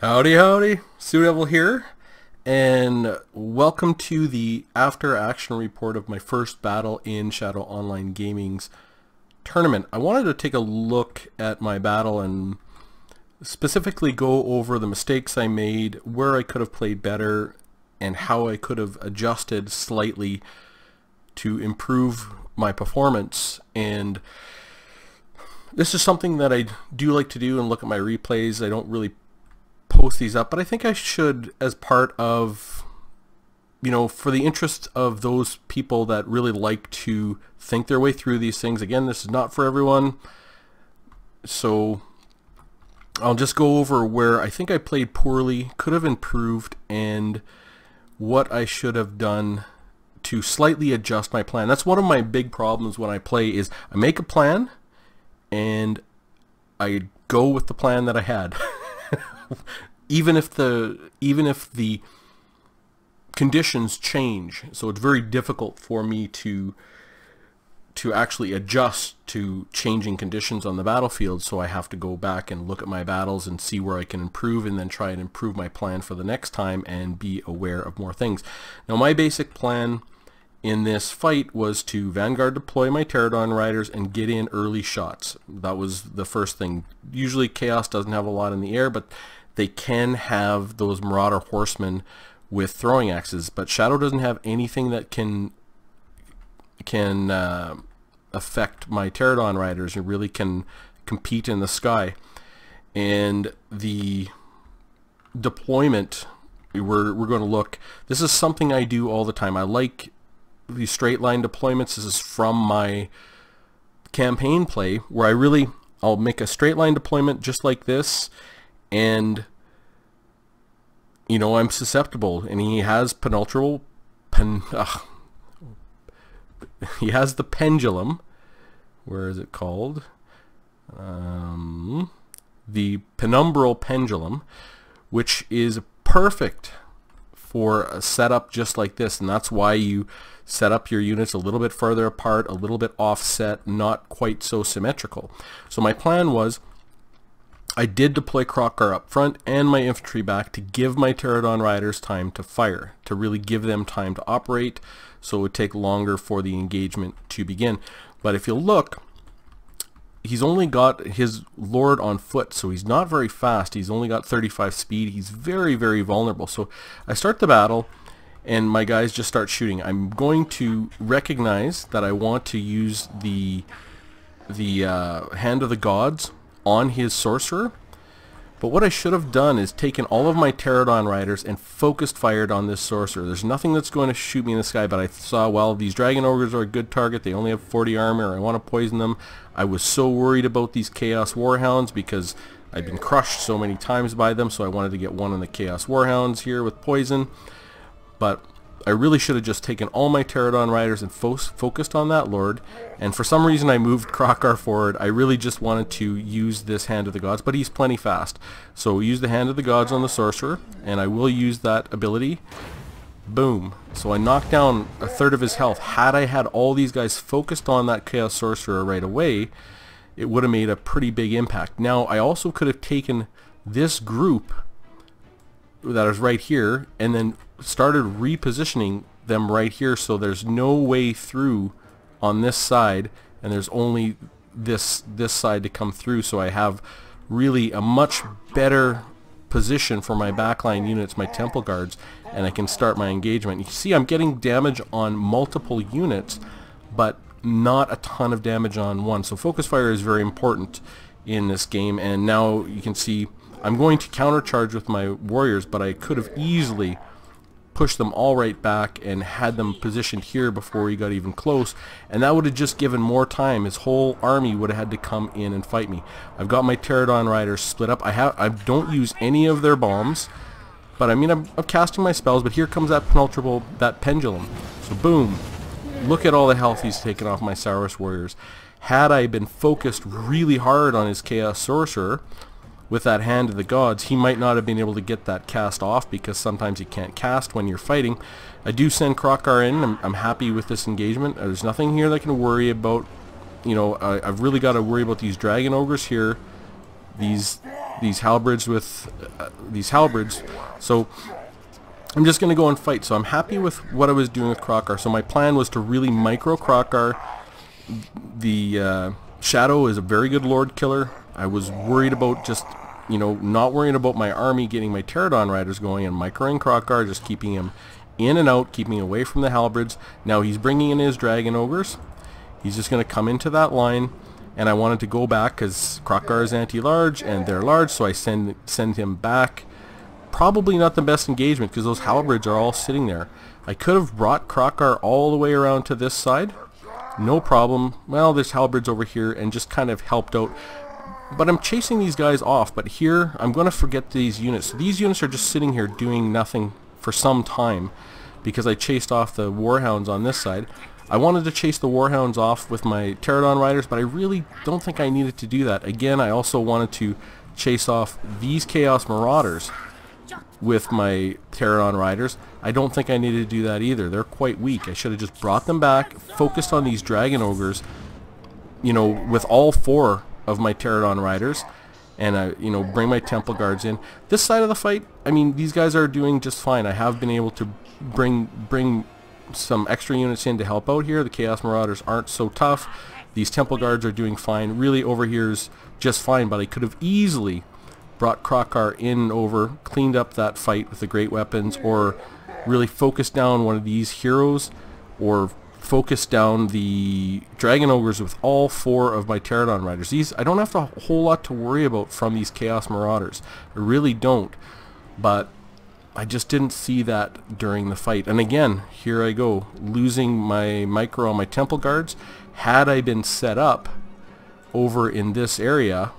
Howdy, howdy, Sue Devil here, and welcome to the after action report of my first battle in Shadow Online Gaming's tournament. I wanted to take a look at my battle and specifically go over the mistakes I made, where I could have played better, and how I could have adjusted slightly to improve my performance. And this is something that I do like to do and look at my replays. I don't really post these up, but I think I should, as part of, for the interest of those people that really like to think their way through these things. Again, this is not for everyone, so I'll just go over where I think I played poorly, could have improved, and what I should have done to slightly adjust my plan. That's one of my big problems when I play, is I make a plan and I go with the plan that I had. even if the conditions change. So it's very difficult for me to actually adjust to changing conditions on the battlefield, so I have to go back and look at my battles and see where I can improve, and then try and improve my plan for the next time and be aware of more things. Now, my basic plan in this fight was to Vanguard deploy my Pterodon Riders and get in early shots. That was the first thing. Usually Chaos doesn't have a lot in the air, but they can have those Marauder Horsemen with throwing axes, but Shadow doesn't have anything that can affect my Pterodon Riders and really can compete in the sky. And the deployment, we're going to look, this is something I do all the time. I like these straight line deployments. This is from my campaign play, where I'll make a straight line deployment just like this, and I'm susceptible, and he has he has the pendulum. Where is it called? The penumbral pendulum, which is perfect for a setup just like this, and that's why you set up your units a little bit further apart, a little bit offset, not quite so symmetrical. So my plan was, I did deploy Crockgar up front and my infantry back to give my Pterodon Riders time to fire, to really give them time to operate, so it would take longer for the engagement to begin. But if you look, he's only got his Lord on foot, so he's not very fast. He's only got 35 speed. He's very, very vulnerable. So I start the battle, and my guys just start shooting. I'm going to recognize that I want to use the Hand of the Gods on his sorcerer, but what I should have done is taken all of my Pterodon Riders and focused fired on this sorcerer. There's nothing that's going to shoot me in the sky, but I saw, well, these Dragon Ogres are a good target. They only have 40 armor. I want to poison them. I was so worried about these Chaos Warhounds because I've been crushed so many times by them, so I wanted to get one of the Chaos Warhounds here with poison. But I really should have just taken all my Pterodon Riders and focused on that Lord, and for some reason I moved Crockgar forward. I really just wanted to use this Hand of the Gods, but he's plenty fast. So use the Hand of the Gods on the Sorcerer, and I will use that ability. Boom. So I knocked down a third of his health. Had I had all these guys focused on that Chaos Sorcerer right away, it would have made a pretty big impact. Now, I also could have taken this group that is right here and then started repositioning them right here, so there's no way through on this side, and there's only this side to come through, so I have really a much better position for my backline units, my Temple Guards, and I can start my engagement. You see, I'm getting damage on multiple units, but not a ton of damage on one. So focus fire is very important in this game, and now you can see I'm going to countercharge with my warriors, but I could have easily pushed them all right back and had them positioned here before he got even close, and that would have just given more time. His whole army would have had to come in and fight me. I've got my Pterodon Riders split up. I don't use any of their bombs, but I mean, I'm casting my spells, but here comes that pendulum. So boom, look at all the health he's taken off my Saurus warriors. Had I been focused really hard on his Chaos Sorcerer with that Hand of the Gods, he might not have been able to get that cast off, because sometimes you can't cast when you're fighting. I do send Crockgar in. I'm happy with this engagement. There's nothing here that I can worry about. I've really got to worry about these Dragon Ogres here. These these halberds with these halberds. So I'm just going to go and fight. So I'm happy with what I was doing with Krokar. So my plan was to really micro Krokar. The Shadow is a very good Lord Killer. I was worried about just, you know, not worrying about my army getting my Pterodon Riders going and microing Krokar, just keeping him in and out, keeping away from the halberds. Now he's bringing in his Dragon Ogres. He's just going to come into that line, and I wanted to go back because Krokar is anti-large and they're large, so I send him back. Probably not the best engagement because those halberds are all sitting there. I could have brought Krokar all the way around to this side. No problem. Well, there's halberds over here and just kind of helped out. But I'm chasing these guys off, but here I'm going to forget these units. So these units are just sitting here doing nothing for some time because I chased off the Warhounds on this side. I wanted to chase the Warhounds off with my Pterodon Riders, but I really don't think I needed to do that. Again, I also wanted to chase off these Chaos Marauders with my Pterodon Riders. I don't think I needed to do that either. They're quite weak. I should have just brought them back, focused on these Dragon Ogres, you know, with all 4 of my Pterodon Riders, and you know, bring my Temple Guards in. This side of the fight, I mean, these guys are doing just fine. I have been able to bring some extra units in to help out here. The Chaos Marauders aren't so tough. These Temple Guards are doing fine. Really, over here's just fine, but I could have easily brought Krokar in over, cleaned up that fight with the great weapons, or really focused down one of these heroes, or focus down the Dragon Ogres with all 4 of my Pterodon Riders. These, I don't have a whole lot to worry about from these Chaos Marauders. I really don't. But I just didn't see that during the fight. And again, here I go, losing my micro on my Temple Guards. Had I been set up over in this area,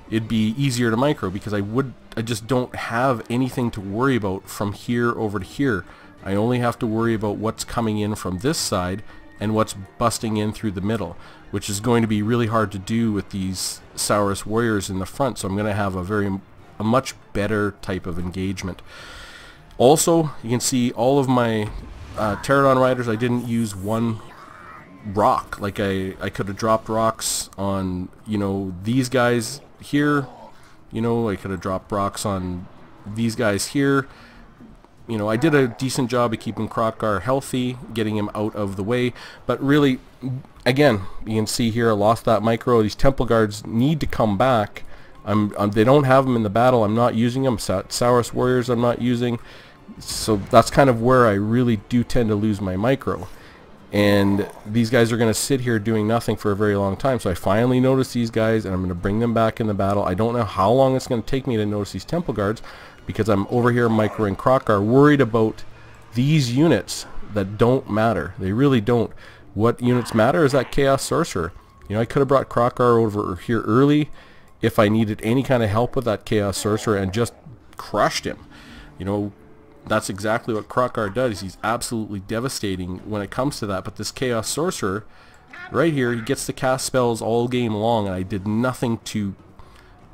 it'd be easier to micro because I just don't have anything to worry about from here over to here. I only have to worry about what's coming in from this side and what's busting in through the middle, which is going to be really hard to do with these Saurus Warriors in the front. So I'm going to have a much better type of engagement. Also, you can see all of my Pterodon Riders, I didn't use one rock. Like I could have dropped rocks on, you know, these guys here. You know, I could have dropped rocks on these guys here. You know, I did a decent job of keeping Krokar healthy, getting him out of the way. But really, again, you can see here I lost that micro. These Temple Guards need to come back. They don't have them in the battle. I'm not using them. Saurus Warriors I'm not using. So that's kind of where I really do tend to lose my micro. And these guys are going to sit here doing nothing for a very long time. So I finally noticed these guys, and I'm going to bring them back in the battle. I don't know how long it's going to take me to notice these Temple Guards, because I'm over here microing Krokar, worried about these units that don't matter. They really don't. What units matter is that Chaos Sorcerer. You know, I could have brought Krokar over here early if I needed any kind of help with that Chaos Sorcerer and just crushed him. You know, that's exactly what Krokar does. He's absolutely devastating when it comes to that. But this Chaos Sorcerer, right here, he gets to cast spells all game long, and I did nothing to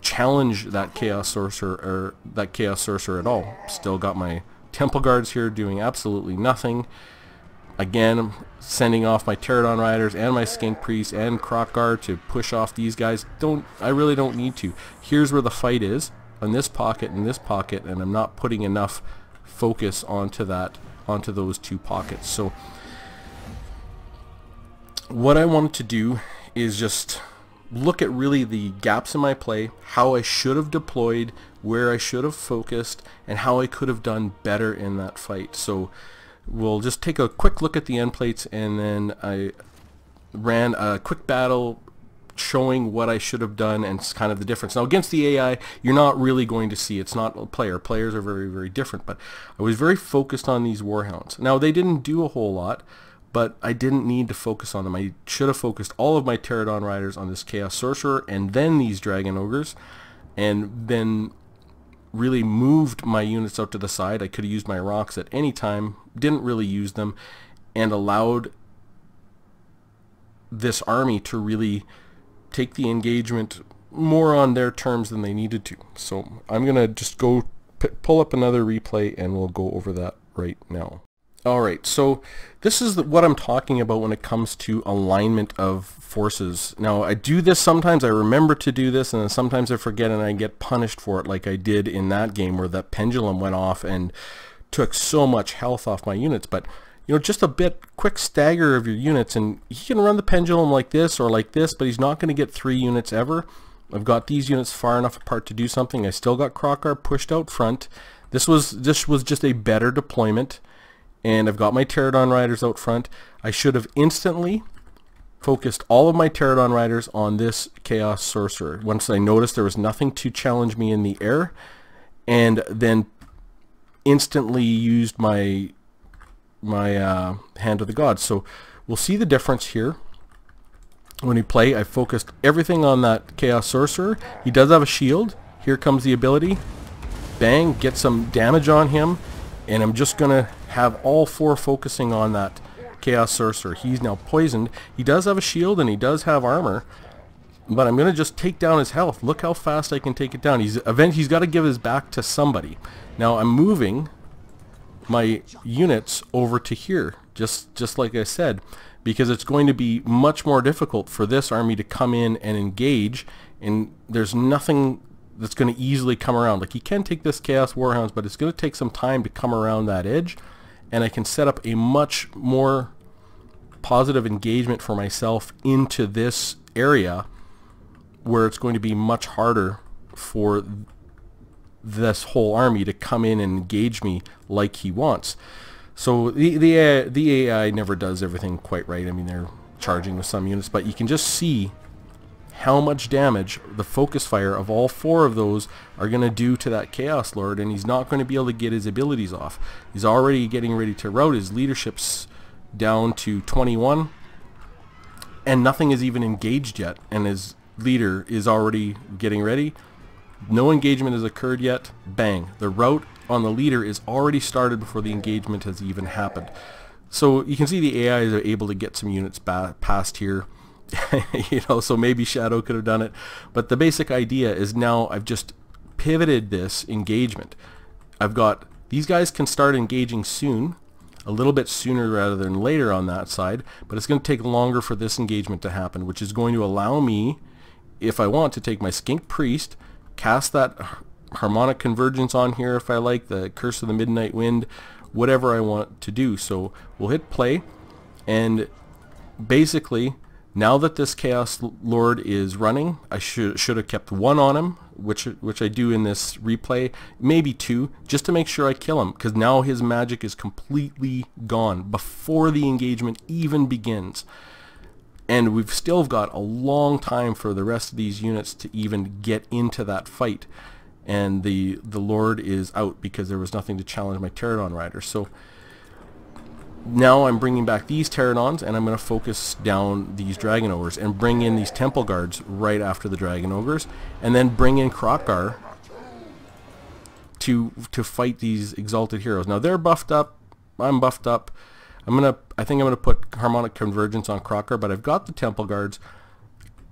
challenge that Chaos Sorcerer at all. Still got my Temple Guards here doing absolutely nothing. Again, I'm sending off my Pterodon Riders and my Skink Priest and Krokar to push off these guys. I really don't need to. Here's where the fight is, on this pocket and this pocket, and I'm not putting enough focus onto those 2 pockets. So what I wanted to do is just look at really the gaps in my play, how I should have deployed, where I should have focused, and how I could have done better in that fight. So we'll just take a quick look at the end plates, and then I ran a quick battle showing what I should have done and kind of the difference. Now against the AI, you're not really going to see, it's not a player. Players are very, very different, but I was very focused on these Warhounds. Now they didn't do a whole lot, but I didn't need to focus on them. I should have focused all of my Pterodon Riders on this Chaos Sorcerer and then these Dragon Ogres, and then really moved my units out to the side. I could have used my rocks at any time, didn't really use them, and allowed this army to really take the engagement more on their terms than they needed to. So I'm going to just go pull up another replay and we'll go over that right now. Alright, so this is what I'm talking about when it comes to alignment of forces. Now, I do this sometimes, I remember to do this, and then sometimes I forget and I get punished for it, like I did in that game where that pendulum went off and took so much health off my units. But, you know, just a quick stagger of your units, and he can run the pendulum like this or like this, but he's not going to get 3 units ever. I've got these units far enough apart to do something. I still got Crockar pushed out front. This was just a better deployment. And I've got my Pterodon Riders out front. I should have instantly focused all of my Pterodon Riders on this Chaos Sorcerer once I noticed there was nothing to challenge me in the air, and then instantly used my Hand of the Gods. So we'll see the difference here. When we play, I focused everything on that Chaos Sorcerer. He does have a shield. Here comes the ability. Bang, get some damage on him. And I'm just going to have all 4 focusing on that Chaos Sorcerer. He's now poisoned. He does have a shield and he does have armor, but I'm going to just take down his health. Look how fast I can take it down. He's got to give his back to somebody. Now I'm moving my units over to here, just like I said, because it's going to be much more difficult for this army to come in and engage, and there's nothing that's going to easily come around. Like, he can take this Chaos Warhounds, but it's going to take some time to come around that edge, and I can set up a much more positive engagement for myself into this area where it's going to be much harder for this whole army to come in and engage me like he wants. So the AI never does everything quite right. I mean, they're charging with some units, but you can just see how much damage the focus fire of all 4 of those are going to do to that Chaos Lord, and he's not going to be able to get his abilities off. He's already getting ready to rout. His leadership's down to 21, and nothing is even engaged yet, and his leader is already getting ready. No engagement has occurred yet. Bang. The rout on the leader is already started before the engagement has even happened. So you can see the AI is able to get some units past here. You know, so maybe Shadow could have done it, but the basic idea is now I've just pivoted this engagement. I've got these guys can start engaging soon, a little bit sooner rather than later on that side, but it's going to take longer for this engagement to happen, which is going to allow me, if I want, to take my Skink Priest, cast that Harmonic Convergence on here if I like, the Curse of the Midnight Wind, whatever I want to do. So we'll hit play, and basically now that this Chaos Lord is running, I should have kept 1 on him, which I do in this replay, maybe 2, just to make sure I kill him, because now his magic is completely gone before the engagement even begins. And we've still got a long time for the rest of these units to even get into that fight. And the Lord is out because there was nothing to challenge my Pterodon Riders. So now I'm bringing back these Pterodons, and I'm going to focus down these Dragon Ogres and bring in these Temple Guards right after the Dragon Ogres, and then bring in Crockar to fight these Exalted Heroes. Now they're buffed up, I'm buffed up. I think I'm gonna put Harmonic Convergence on Crockar, but I've got the Temple Guards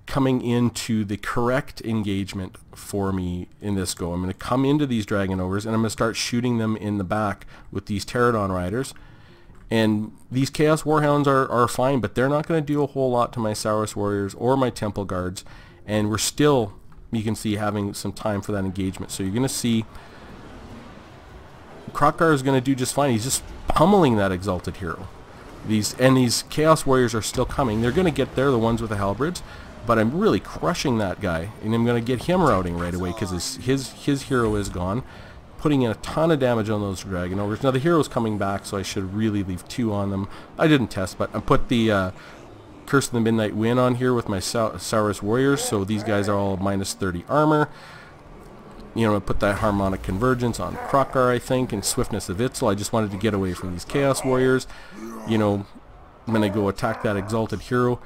coming into the correct engagement for me in this go. I'm going to come into these Dragon Ogres, and I'm going to start shooting them in the back with these Pterodon Riders. And these Chaos Warhounds are fine, but they're not going to do a whole lot to my Saurus Warriors or my Temple Guards. And we're still, you can see, having some time for that engagement. So you're going to see Crockar is going to do just fine. He's just pummeling that Exalted Hero. These Chaos Warriors are still coming. They're going to get there, the ones with the halberds. But I'm really crushing that guy, and I'm going to get him routing right away because his hero is gone. Putting in a ton of damage on those Dragon Ogres. Now the hero's coming back, so I should really leave 2 on them. I didn't test, but I put the Curse of the Midnight Wind on here with my Saurus Warriors, so these guys are all minus 30 armor. You know, I put that Harmonic Convergence on Crockar, I think, and Swiftness of Itzel. I just wanted to get away from these Chaos Warriors. You know, I'm going to go attack that Exalted Hero.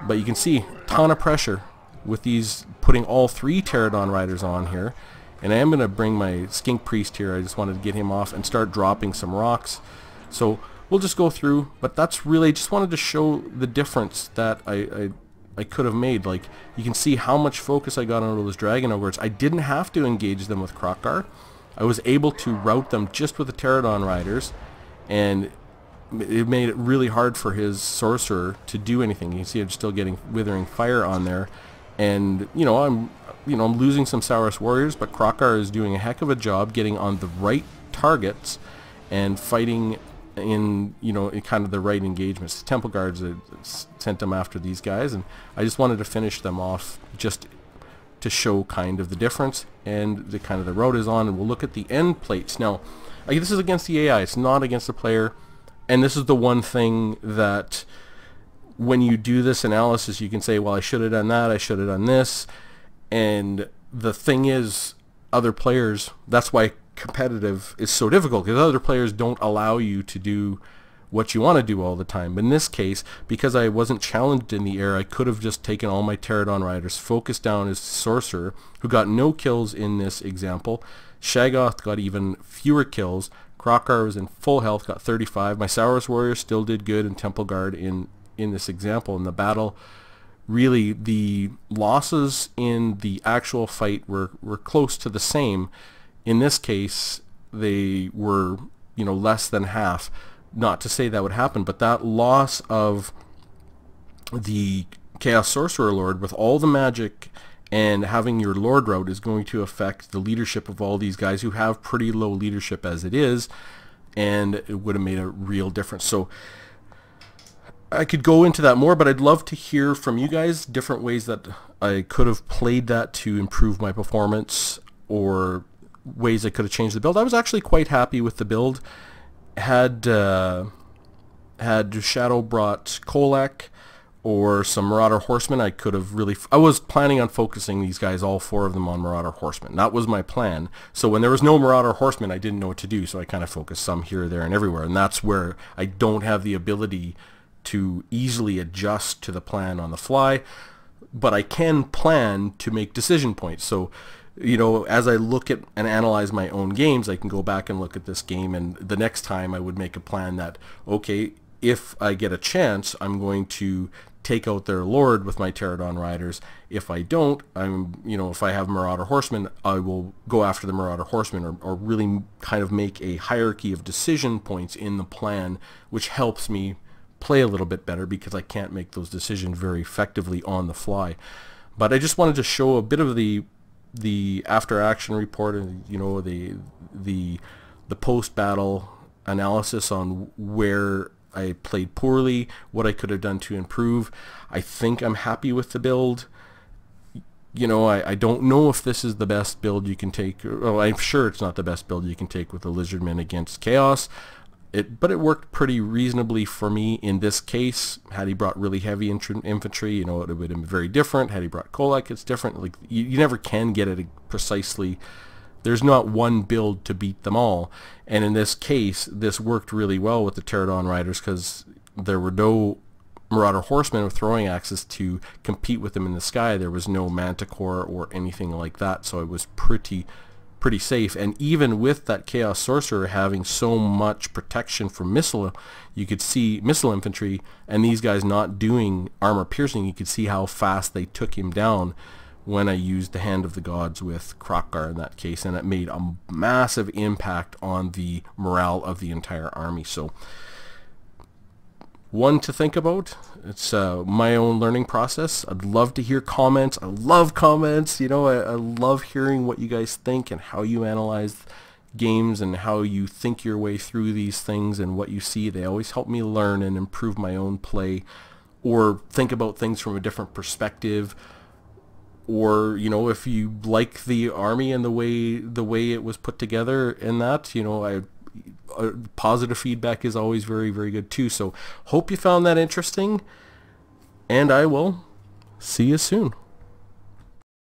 But you can see a ton of pressure with these, putting all 3 Pterodon Riders on here. And I am going to bring my Skink Priest here. I just wanted to get him off and start dropping some rocks. So we'll just go through, but that's really, just wanted to show the difference that I could have made. Like, you can see how much focus I got on those Dragon Ogres. I didn't have to engage them with Crockar. I was able to rout them just with the Pterodon Riders, and it made it really hard for his sorcerer to do anything. You see, I'm still getting Withering Fire on there, and I'm losing some Saurus warriors, but Krokar is doing a heck of a job getting on the right targets and fighting in in kind of the right engagements. The Temple Guards sent them after these guys, and I just wanted to finish them off just to show kind of the difference and the kind of the road is on. And we'll look at the end plates now. This is against the AI, it's not against the player. And this is the one thing that when you do this analysis, you can say, well, I should have done that, I should have done this. And the thing is, other players, that's why competitive is so difficult, because other players don't allow you to do what you want to do all the time. But in this case, because I wasn't challenged in the air, I could have just taken all my Pterodon Riders, focused down his Sorcerer, who got no kills in this example. Shaggoth got even fewer kills. Krokar was in full health, got 35. My Saurus Warrior still did good, and Temple Guard in this example. In the battle, really the losses in the actual fight were close to the same. In this case, they were less than half. Not to say that would happen, but that loss of the Chaos Sorcerer Lord with all the magic and having your Lord route is going to affect the leadership of all these guys who have pretty low leadership as it is, and it would have made a real difference. So I could go into that more, but I'd love to hear from you guys different ways that I could have played that to improve my performance, or ways I could have changed the build. I was actually quite happy with the build. Had Shadow brought Kolek or some Marauder Horsemen, I could have really... I was planning on focusing these guys, all 4 of them, on Marauder Horsemen. That was my plan. So when there was no Marauder Horsemen, I didn't know what to do, so I kind of focused some here, there, and everywhere. And that's where I don't have the ability to easily adjust to the plan on the fly, but I can plan to make decision points. So, as I look at and analyze my own games, I can go back and look at this game, and the next time I would make a plan that, okay, if I get a chance, I'm going to take out their Lord with my Pterodon Riders. If I don't, if I have Marauder Horsemen, I will go after the Marauder Horsemen, or really kind of make a hierarchy of decision points in the plan, which helps me play a little bit better, because I can't make those decisions very effectively on the fly. But I just wanted to show a bit of the after action report, and the post battle analysis on where I played poorly, what I could have done to improve. I think I'm happy with the build. I don't know if this is the best build you can take. Well, I'm sure it's not the best build you can take with the Lizardmen against Chaos. But it worked pretty reasonably for me in this case. Had he brought really heavy infantry, it would have been very different. Had he brought Kolek, it's different. Like you never can get it precisely. There's not one build to beat them all. And in this case, this worked really well with the Pterodon Riders, because there were no Marauder Horsemen with throwing axes to compete with them in the sky. There was no Manticore or anything like that, so it was pretty safe. And even with that Chaos Sorcerer having so much protection from missile, you could see missile infantry, and these guys not doing armor piercing, you could see how fast they took him down when I used the Hand of the Gods with Krokar in that case, and it made a massive impact on the morale of the entire army. So one to think about. It's my own learning process. I'd love to hear comments. I love comments. I love hearing what you guys think and how you analyze games and how you think your way through these things and what you see. They always help me learn and improve my own play, or think about things from a different perspective. Or if you like the army and the way it was put together, and that positive feedback is always very, very good too. So hope you found that interesting, and I will see you soon.